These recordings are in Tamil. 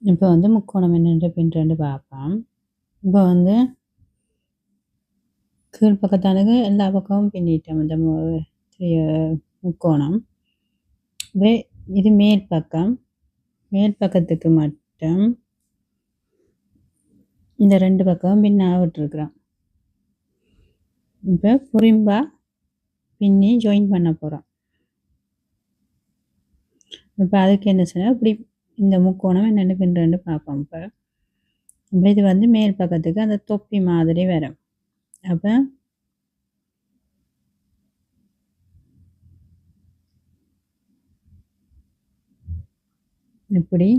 இப்போ வந்து முக்கோணம் என்னென்று பின்னுறேன்னு பார்ப்போம். இப்போ வந்து கீழ் பக்கத்தானது எல்லா பக்கமும் பின்னிட்டோம். இந்த முக்கோணம். அப்படியே இது மேல் பக்கம். மேல் பக்கத்துக்கு மட்டும் இந்த 2 பக்கமும் பின்னா விட்டுருக்குறோம். இப்போ புரிம்பா பின்னி ஜாயின் பண்ண போகிறோம். இப்போ அதுக்கு என்ன செய்யணும், இப்படி இந்த முக்கோணம் என்னென்னு பின்னுறேன்னு பார்ப்போம். இப்போ இது வந்து மேல் பக்கத்துக்கு அந்த தொப்பி மாதிரி வரும். அப்போ இப்படி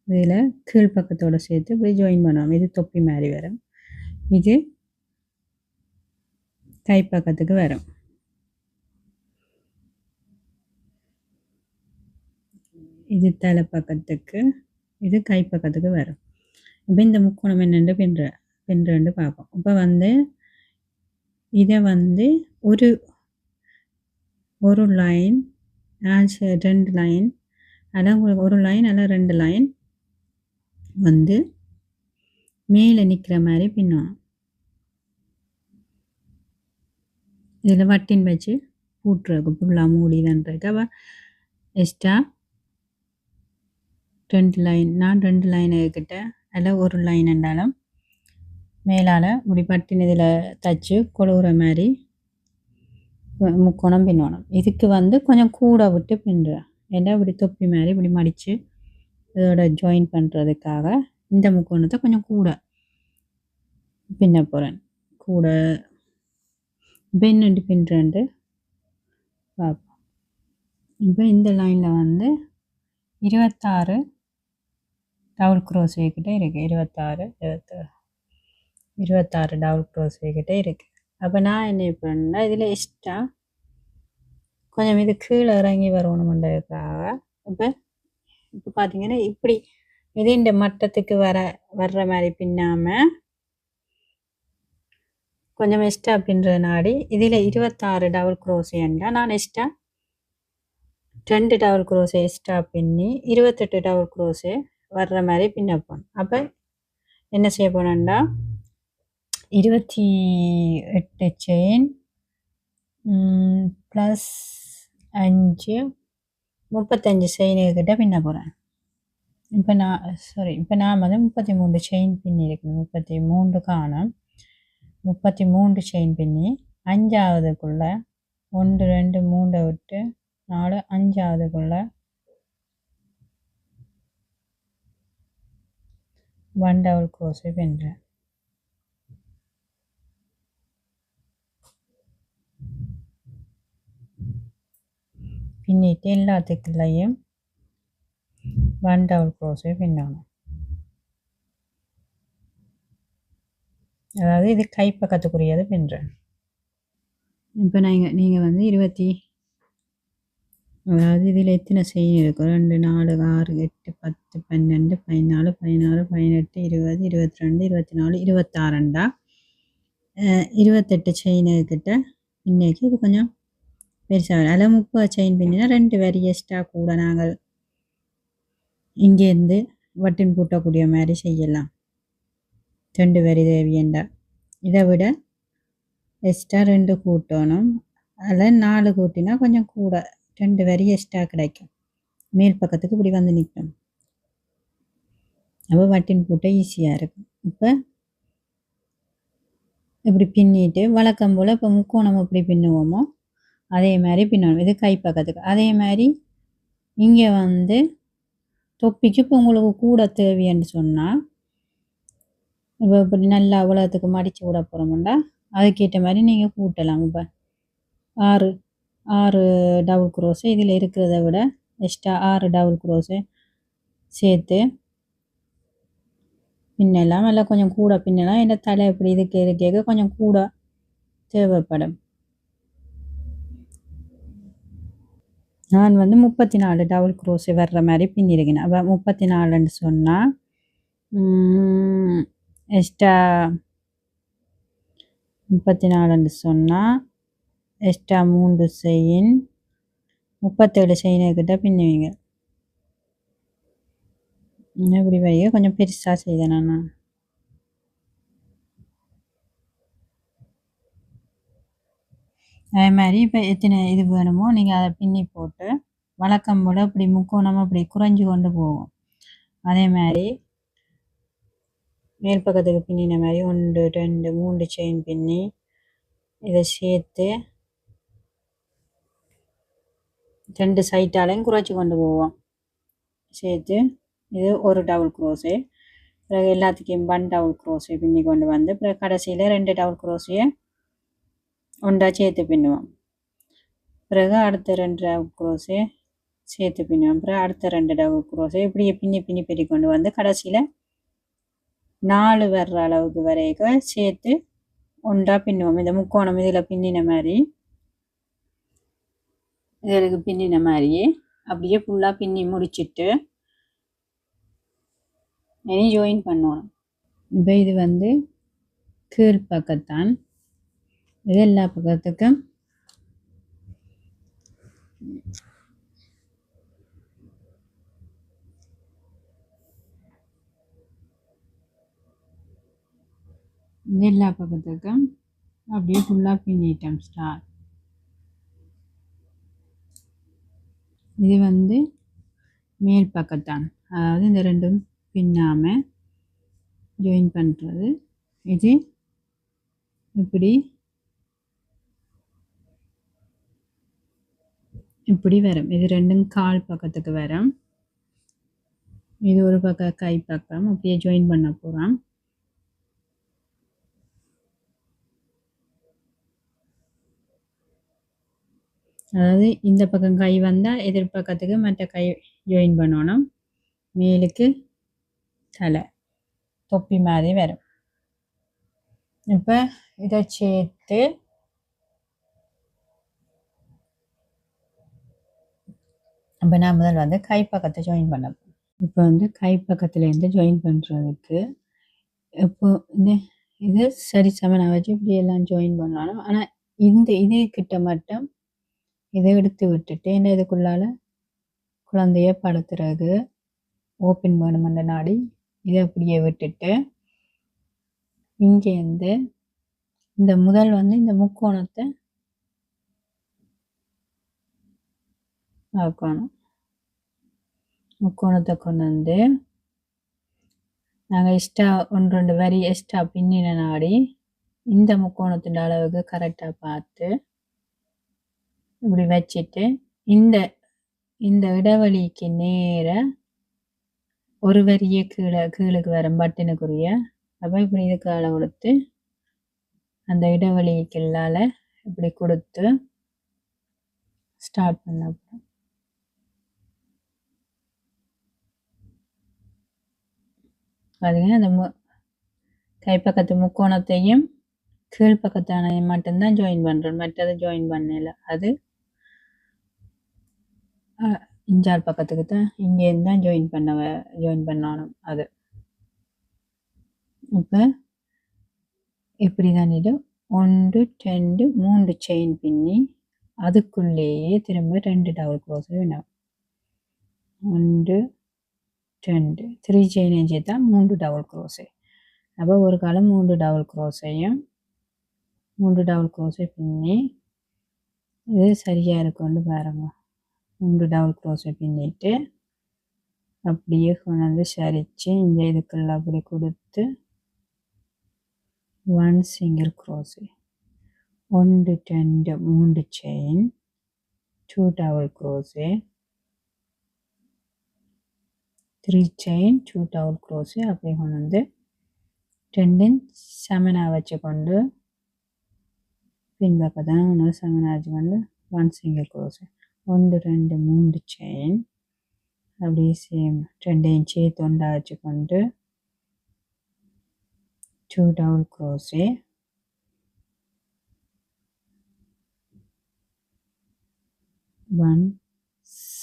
இதில் கீழ் பக்கத்தோடு சேர்த்து இப்படி ஜாயின் பண்ணுவோம். இது தொப்பி மாதிரி வரும். இது கை பக்கத்துக்கு வரும். இது தலை பக்கத்துக்கு, இது கை பக்கத்துக்கு வரும். இப்போ இந்த முக்கோணம் என்னென்று பின்னுறேன்னு பார்ப்போம். இப்போ வந்து இதை வந்து ஒரு லைன், 2 லைன், அதான் ஒரு லைன் அல்ல 2 லைன் வந்து மேலே நிற்கிற மாதிரி பின்னணும். இதில் வட்டின் வச்சு பூட்டுறதுக்கு ஃபுல்லாக மூடிதான்றது. அப்போ எக்ஸ்ட்ரா 2 லைன், நான் 2 லைன் கிட்ட அதில் ஒரு லைன் என்றாலும் மேலால் இப்படி பட்டின் இதில் தச்சு கொழுவுற மாதிரி முக்கோணம் பின்னணும். இதுக்கு வந்து கொஞ்சம் கூட விட்டு பின்னுறேன். ஏன்னா இப்படி தொப்பி மாதிரி இப்படி மடித்து இதோட ஜாயின் பண்ணுறதுக்காக இந்த முக்கோணத்தை கொஞ்சம் கூட பின்ன போகிறேன். கூட பின்னுட்டு பின்னுறேன்ட்டு பார்ப்போம். இப்போ இந்த லைனில் வந்து 26 டபுள் க்ரோஷே கிட்ட இருக்குது. 26 டபுள் க்ரோஷே கிட்ட இருக்குது. அப்போ நான் என்ன பண்ணேன்னா, இதில் எக்ஸ்ட்ரா கொஞ்சம் இது கீழே இறங்கி வரணுமென்றதுக்காக இப்போ பார்த்தீங்கன்னா இப்படி இது இந்த மட்டத்துக்கு வர்ற மாதிரி பின்னாமல் கொஞ்சம் எக்ஸ்ட்ரா பின்னுற நாடி இதில் 26 டபுள் க்ரோஷேண்டா நான் எக்ஸ்ட்ரா 2 டபுள் க்ரோஷே எக்ஸ்ட்ரா பின்னி 28 டபுள் க்ரோஷே வர்ற மாதிரி பின்னப்போம். அப்போ என்ன செய்ய போனேன்டா, 28 செயின் ப்ளஸ் 5 35 செயினுக்கிட்ட பின்ன போகிறேன். இப்போ நான் வந்து 33 செயின் பின்னி இருக்கேன். 33 காணும். 33 செயின் பின்னி 5ஆவதுக்குள்ள 1 2 3 விட்டு 4 5ஆவதுக்குள்ள 1 டபுள் க்ரோஷே பின்னுறேன். பின்னிட்டு எல்லாத்துக்குள்ளேயும் 1 டபுள் க்ரோஷே பின்னணும். அதாவது இது கை பக்கத்துக்குரியது பின்னுறேன். இப்போ நீங்கள் வந்து அதாவது இதில் எத்தனை செயின் இருக்கும், 2 4 6 8 10 12 14 16 18 20 22 24 26 28 செயினுக்கிட்ட இன்னைக்கு இது கொஞ்சம் பெருசாக அதில் 30 செயின் பின்னினா 2 வரி எக்ஸ்ட்ரா கூட நாங்கள் இங்கேருந்து வட்டின் பூட்டக்கூடிய மாதிரி செய்யலாம். 2 வரி தேவையண்டா. இதை விட எக்ஸ்ட்ரா 2 கூட்டணும். அதில் 4 கூட்டினா கொஞ்சம் கூட 2 வரி எக்ஸ்ட்ரா கிடைக்கும். மேல் பக்கத்துக்கு இப்படி வந்து நிற்கும். அப்போ வட்டின் பூட்ட ஈஸியாக இருக்கும். இப்போ இப்படி பின்னிட்டு வழக்கம் போல் இப்போ முக்கோணம் எப்படி பின்னுவோமோ அதே மாதிரி பின்னணும். இது கை பக்கத்துக்கு. அதே மாதிரி இங்கே வந்து தொப்பிக்கு இப்போ உங்களுக்கு கூட தேவைன்னு சொன்னால் இப்போ இப்படி நல்லா உலகத்துக்கு மடித்து விட போகிறோம்டா அதுக்கேற்ற மாதிரி நீங்கள் கூட்டலாம். இப்போ 6 டபுள் க்ரோஷே இதில் இருக்கிறத விட எக்ஸ்ட்ரா 6 டபுள் க்ரோஷே சேர்த்து பின்னலாம். எல்லாம் கொஞ்சம் கூட பின்னலாம். என்ன தலை இப்படி இதுக்கு கொஞ்சம் கூட தேவைப்படும். நான் வந்து 34 டபுள் க்ரோஷே வர்ற மாதிரி பின்னிருக்கேன். அப்போ 34ன்னு சொன்னால் எக்ஸ்ட்ரா 34ன்னு சொன்னால் எக்ஸ்ட்ரா 3 செயின் 37 செயினுக்கிட்ட பின்னுவீங்க. இப்படி வைய கொஞ்சம் பெருசாக செய்தேன் நான். அதே மாதிரி இப்போ எத்தனை இது வேணுமோ நீங்கள் அதை பின்னி போட்டு வழக்கம் போல் இப்படி முக்கோணமாக அப்படி குறைஞ்சி கொண்டு போகும். அதே மாதிரி மேல் பக்கத்துக்கு பின்னின மாதிரி 1 2 3 செயின் பின்னி இதை சேர்த்து 2 சைட்டாலையும் குறைச்சி கொண்டு போவோம். சேர்த்து இது ஒரு டபுள் க்ரோஸே, பிறகு எல்லாத்துக்கும் 1 டபுள் க்ரோஸே பின்னி கொண்டு வந்து பிறகு கடைசியில் 2 டபுள் க்ரோஸையை ஒன்றா சேர்த்து பின்னுவோம். பிறகு அடுத்த 2 டபுள் க்ரோஸே சேர்த்து பின்னுவோம். பிறகு அடுத்த 2 டபுள் க்ரோஸே இப்படியே பின்னி பின்னி பின்னி கொண்டு வந்து கடைசியில் 4 வர்ற அளவுக்கு வரைக்கும் சேர்த்து ஒன்றா பின்னுவோம். இந்த முக்கோணம் இதில் பின்னின மாதிரி இதற்கு பின்னின மாதிரியே அப்படியே ஃபுல்லாக பின்னி முடிச்சுட்டு இனி ஜாயின் பண்ணணும். இப்போ இது வந்து கீழ் பக்கத்தான், இது எல்லா பக்கத்துக்கும் எல்லா பக்கத்துக்கும் அப்படியே ஃபுல்லாக பின்னிட்டோம் ஸ்டார். இது வந்து மேல் பக்கத்தான், அதாவது இந்த ரெண்டும் பின்னாமல் ஜாயின் பண்ணுறது. இது இப்படி இப்படி வரும். இது ரெண்டும் கால் பக்கத்துக்கு வரும். இது ஒரு பக்கம் கை பக்கம் அப்படியே ஜாயின் பண்ண போகிறோம். அதாவது இந்த பக்கம் கை வந்தால் எதிர்பக்கத்துக்கு மற்ற கை ஜாயின் பண்ணணும். மேலுக்கு தலை தொப்பி மாதிரி வரும். இப்போ இதை சேர்த்து இப்போ நான் முதல் வந்து கை பக்கத்தை ஜாயின் பண்ண போகிறேன். இப்போ வந்து கை பக்கத்துலேருந்து ஜாயின் பண்ணுறதுக்கு இப்போ இது சரி சமனாக வச்சு இப்படி எல்லாம் ஜாயின் பண்ணணும். ஆனால் இதே கிட்ட மட்டும் இதை எடுத்து விட்டுட்டு என்ன இதுக்குள்ளால குழந்தைய படுத்துறது ஓப்பன் வேணுமென்ற நாடி இதை அப்படியே விட்டுட்டு இங்கேருந்து இந்த முதல் வந்து இந்த முக்கோணத்தை பார்க்கணும். முக்கோணத்தை கொண்டு வந்து நாங்கள் எக்ஸ்ட்ரா 1 2 வரி எக்ஸ்ட்ரா பின்னின நாடி இந்த முக்கோணத்தின் அளவுக்கு கரெக்டாக பார்த்து இப்படி வச்சுட்டு இந்த இந்த இடைவெளிக்கு நேர ஒரு வரியை கீழுக்கு வரும் பட்டினுக்குரிய. அப்போ இப்படி இதுக்கு அளவு கொடுத்து அந்த இடைவெளிக்குள்ளால இப்படி கொடுத்து ஸ்டார்ட் பண்ண போகிறோம். அதுங்க அந்த கைப்பக்கத்து முக்கோணத்தையும் கீழ்ப்பக்கத்தானையும் மட்டும்தான் ஜாயின் பண்ணுறோம், மற்றது ஜாயின் பண்ணல. அது இஞ்சால் பக்கத்துக்கு தான் இங்கேருந்து தான் ஜாயின் பண்ணணும். அது இப்போ இப்படி தான் இது 1 2 3 செயின் பின்னி அதுக்குள்ளேயே திரும்ப 2 டபுள் க்ரோஸ் வேணும். 1 2 3 செயின் சேர்த்தா 3 டபுள் க்ரோஸு. அப்போ ஒரு காலம் 3 டபுள் க்ரோஸையும் 3 டபுள் க்ரோஸை பின்னி இது சரியாக இருக்கும்னு பாருங்க. 3 டபுள் க்ரோஸை பின்னிட்டு அப்படியே கொண்டு வந்து சரித்து இங்கே இதுக்குள்ள அப்படி கொடுத்து 1 single gross 1 2 3 chain 2 double gross 3 chain 2 double gross அப்படி கொண்டு வந்து 2 சமனாக வச்சுக்கொண்டு பின்பக்கத்தான் ஒன்று சமனாக வச்சுக்கொண்டு 1 சிங்கிள் க்ரோஸு 1 2 3 செயின் அப்படியே சேம் 2 சேர்த்து ஒன்றா வச்சுக்கொண்டு 2 டபுள் க்ரோஸு 1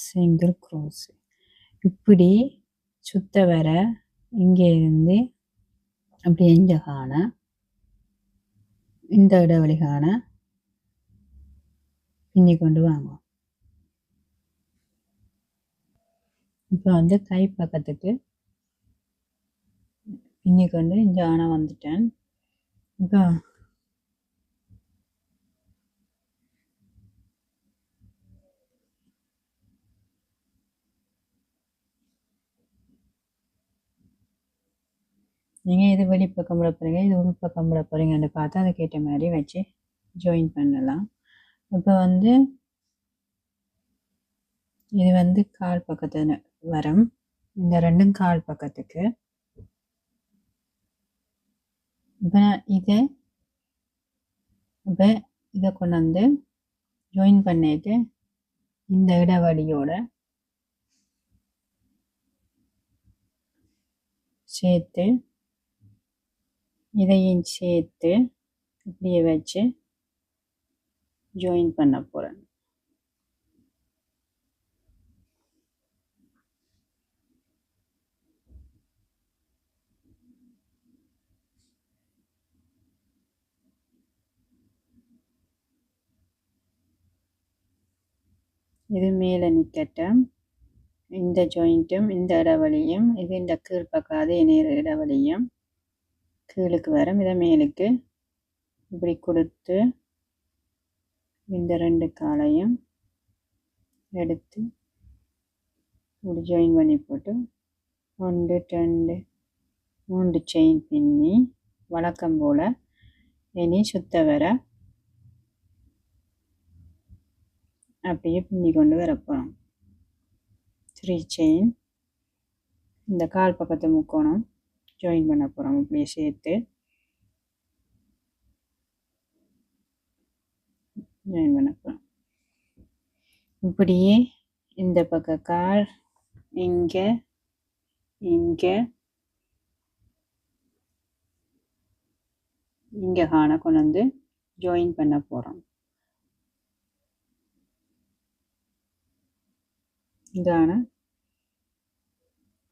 சிங்கிள் க்ரோஸு. இப்படி சுத்த வர இங்கே இருந்து அப்படி எஞ்ச காண இந்த இடைவெளி காண பின்னி கொண்டு வாங்குவோம். இப்போ வந்து கை பக்கத்துக்கு பின்னிக் கொண்டு இந்த ஆனை வந்துட்டேன். இப்போ நீங்கள் இது வெளிப்பக்கம் விட போகிறீங்க, இது உள்பக்கம் விட போகிறீங்கன்னு பார்த்து அதுக்கேற்ற மாதிரி வச்சு ஜாயின் பண்ணலாம். இப்போ வந்து இது வந்து கால் பக்கத்தில் வரும். இந்த ரெண்டும் கால் பக்கத்துக்கு. இப்போ இதை கொண்டு வந்து ஜாயின் பண்ணிட்டு இந்த இடைவெளியோட சேர்த்து இதையும் சேர்த்து இப்படியே வச்சு ஜாயின் பண்ண போகிறேன். இது மேலே நிற்கட்டும். இந்த ஜாயிண்ட்டும் இந்த இடைவெளியும் இது இந்த கீழ் பக்கம் அதே நேர இடைவெளியும் கீழுக்கு வரும். இதை மேலுக்கு இப்படி கொடுத்து இந்த ரெண்டு காலையும் எடுத்து இப்படி ஜாயின் பண்ணி போட்டு 1 2 3 செயின் பின்னி வழக்கம் போல் இனி சுத்த வர அப்படியே பின்னி கொண்டு வரப்போகிறோம். 3 செயின் இந்த கால் பக்கத்து முக்கோணம் ஜாயின் பண்ண போகிறோம். இப்படியே சேர்த்து ஜாயின் பண்ண போகிறோம். இப்படியே இந்த பக்க கால் இங்கே இங்கே இங்கே காண கொண்டு வந்து ஜாயின் பண்ண போகிறோம். இதான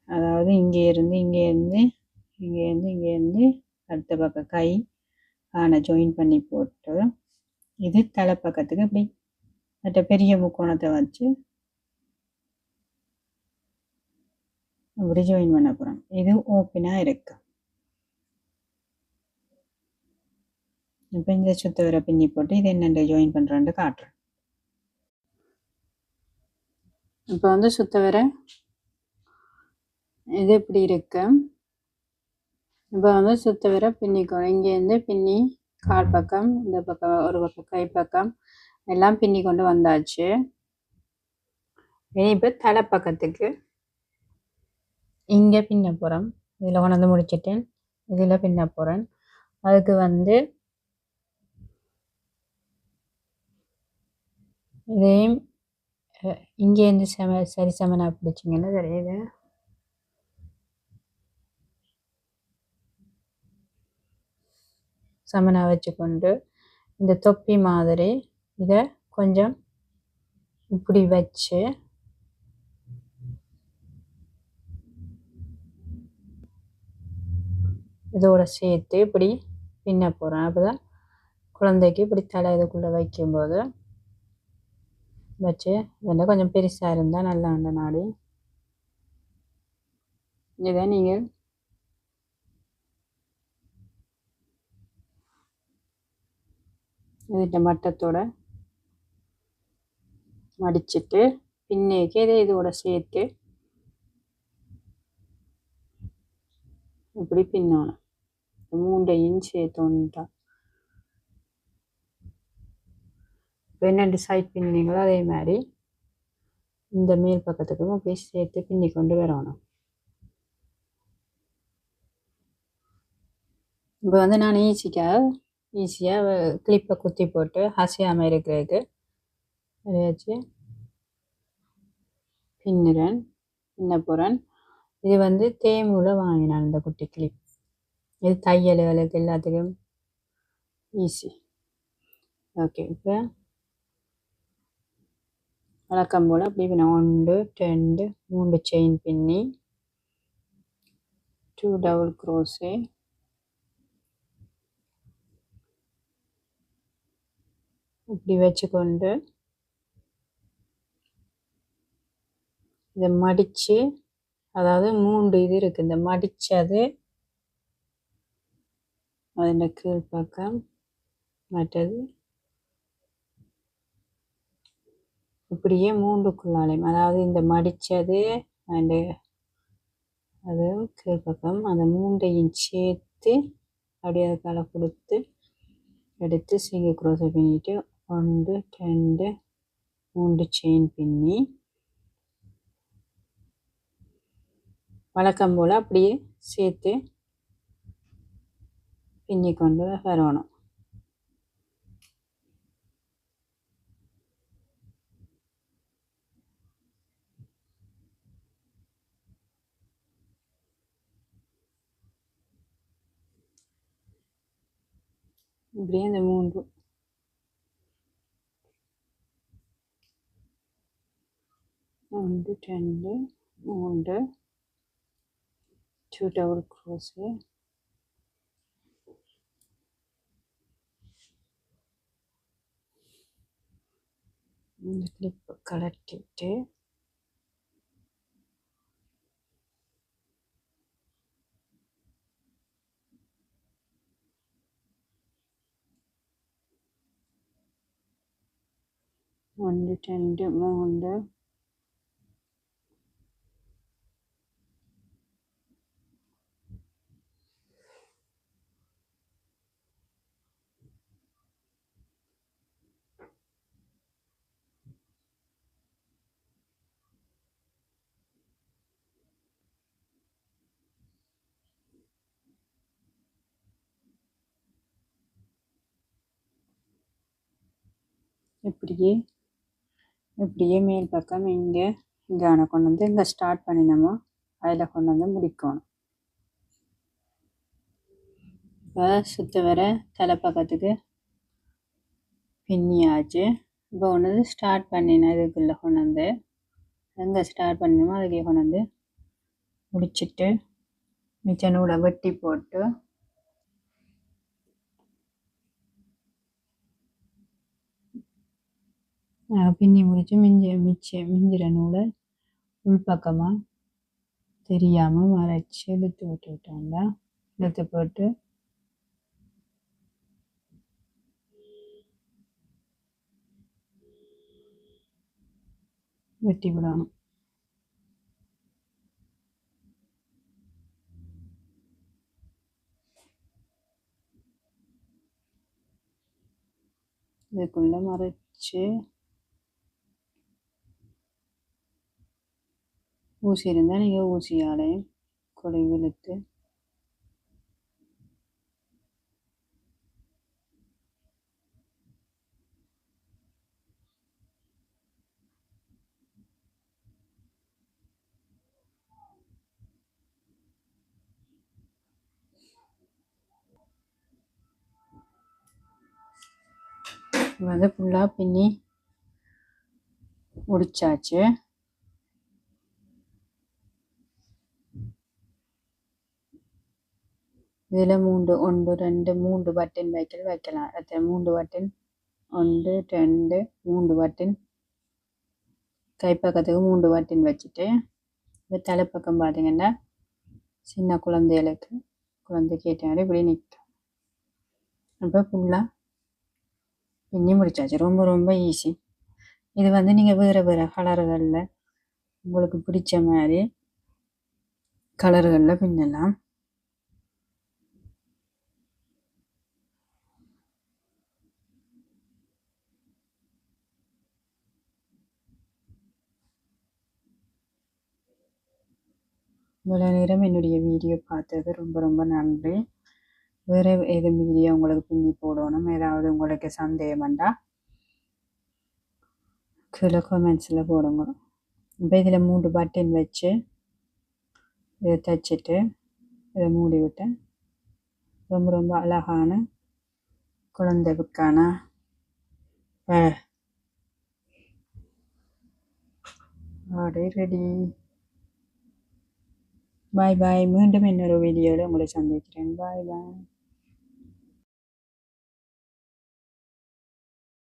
அதாவது இங்கேருந்து அடுத்த பக்கம் கை காண ஜாயின் பண்ணி போட்டு இது தலைப்பக்கத்துக்கு இப்படி மற்ற பெரிய முக்கோணத்தை வச்சு அப்படி ஜாயின் பண்ண போகிறோம். இது ஓப்பனாக இருக்கு. இப்போ இந்த சுத்த வர பின்னி போட்டு இது என்னென்ன ஜாயின் பண்ணுறேன்னு காட்டுறேன். இப்போ வந்து சுத்த வர இது இப்படி இருக்கு. இப்போ வந்து சுத்த வர பின்னிக்கணும். இங்கேருந்து பின்னி கால் பக்கம் இந்த பக்கம் ஒரு பக்கம் கை பக்கம் எல்லாம் பின்னி கொண்டு வந்தாச்சு. இப்போ தலைப்பக்கத்துக்கு இங்கே பின்ன போகிறோம். இதில் கொண்டு வந்து முடிச்சிட்டேன். இதில் பின்ன போகிறேன். அதுக்கு வந்து இதையும் இங்கேருந்து சரி சமனாக பிடிச்சிங்கன்னா தெரியுது. சமனாக வச்சுக்கொண்டு இந்த தொப்பி மாதிரி இதை கொஞ்சம் இப்படி வச்சு இதோட சேர்த்து இப்படி பின்ன போகிறேன். அப்போதான் குழந்தைக்கு இப்படி தலை இதுக்குள்ளே வைக்கும்போது வச்சு இதெல்லாம் கொஞ்சம் பெருசாக இருந்தால் நல்லா அந்த நாடி இதை நீங்கள் இதுகிட்ட மட்டத்தோட மடிச்சுட்டு பின்னேக்கு இதை இதோட சேர்த்து இப்படி பின்னணும். 3 இன்ச் சேர்த்தோன்னுட்டா என்னென்று சைட் பின்னீங்களோ அதே மாதிரி இந்த மேல் பக்கத்துக்கும் அப்படி சேர்த்து பின்னி கொண்டு வரணும். இப்போ வந்து நான் ஈஸியாக கிளிப்பை குத்தி போட்டு அசையாமல் இருக்கிறதுக்கு வச்சு பின்ன போகிறேன். இது வந்து தேமூல வாங்கினான் இந்த குட்டி கிளிப். இது தையல்களுக்கு எல்லாத்துக்கும் ஈஸி. ஓகே, இப்போ வழக்கம் போல் அப்படி 1 2 3 செயின் பின்னி 2 டபுள் க்ரோஸே இப்படி வச்சுக்கொண்டு இதை மடித்து, அதாவது 3 இது இருக்குது, இந்த மடித்தது அதில் கீழ்ப்பக்கம் மற்றது இப்படியே மூன்றுக்குள்ளாலையும், அதாவது இந்த மடித்தது அண்டு அது கீழ்ப்பக்கம் அந்த மூன்றையும் சேர்த்து அப்படியே அதுக்கால கொடுத்து எடுத்து சிங்கிள் க்ரோஸை பின்னிட்டு 1 2 3 செயின் பின்னி வழக்கம் போல் அப்படியே சேர்த்து பின்னி கொண்டு வரணும். இப்படியே இந்த 3 1 2 3 2 டபுள் க்ரோஸு இந்த கிளிப்பு கலட்டிட்டு ஒன்று 2 3 இப்படியே மேல் பக்கம் இங்கே கொண்டு வந்து இங்கே ஸ்டார்ட் பண்ணினோமோ அதில் கொண்டு வந்து முடிக்கணும். இப்போ சுற்ற வர தலைப்பக்கத்துக்கு பின்னியாச்சு. இப்போ ஒன்று ஸ்டார்ட் பண்ணினேன் இதுக்குள்ளே கொண்டு வந்து எங்கே ஸ்டார்ட் பண்ணினோமோ அதுக்கே கொண்டு வந்து முடிச்சுட்டு மிச்ச நூலை வெட்டி போட்டு பின்னி முடிச்சு மிஞ்சிற நூலை உள்பக்கமாக தெரியாமல் மறைச்சி இழுத்து விட்டுவிட்டோம்ல. இழுத்து போட்டு வெட்டி விடணும். இதுக்குள்ளே மறைச்சி ஊசி இருந்தால் நீங்கள் ஊசியாலையும் கொடை இழுத்து வந்து ஃபுல்லாக பின்னி முடிச்சாச்சு. இதில் 3 1 2 3 பட்டன் வைக்கலாம். அது 3 பட்டன் 1 2 3 பட்டன் கைப்பக்கத்துக்கு 3 பட்டன் வச்சுட்டு இப்போ தலைப்பக்கம் பார்த்தீங்கன்னா சின்ன குழந்தைக்கு ஏற்ற மாதிரி இப்படி நிற்கும். அப்போ ஃபுல்லாக பின்னி முடிச்சாச்சு. ரொம்ப ரொம்ப ஈஸி. இது வந்து நீங்கள் வேறு வேறு கலர்களில் உங்களுக்கு பிடிச்ச மாதிரி கலர்களில் பின்னலாம். இவ்வளோ நேரம் என்னுடைய வீடியோ பார்த்தது ரொம்ப ரொம்ப நன்றி. வேறு எது வீடியோ உங்களுக்கு பின்னி போடணும், ஏதாவது உங்களுக்கு சந்தேகம் வேண்டாம் கீழே கமெண்ட்ஸில் போடுங்க. இப்போ இதில் 3 பட்டன் வச்சு இதை தைச்சிட்டு இதை மூடி விட்டேன். ரொம்ப ரொம்ப அழகான குழந்தைக்கான ஆடை ரெடி. பாய் பாய். மீண்டும் இன்னொரு வீடியோவில் உங்களை சந்திக்கிறேன். பாய் பாய்.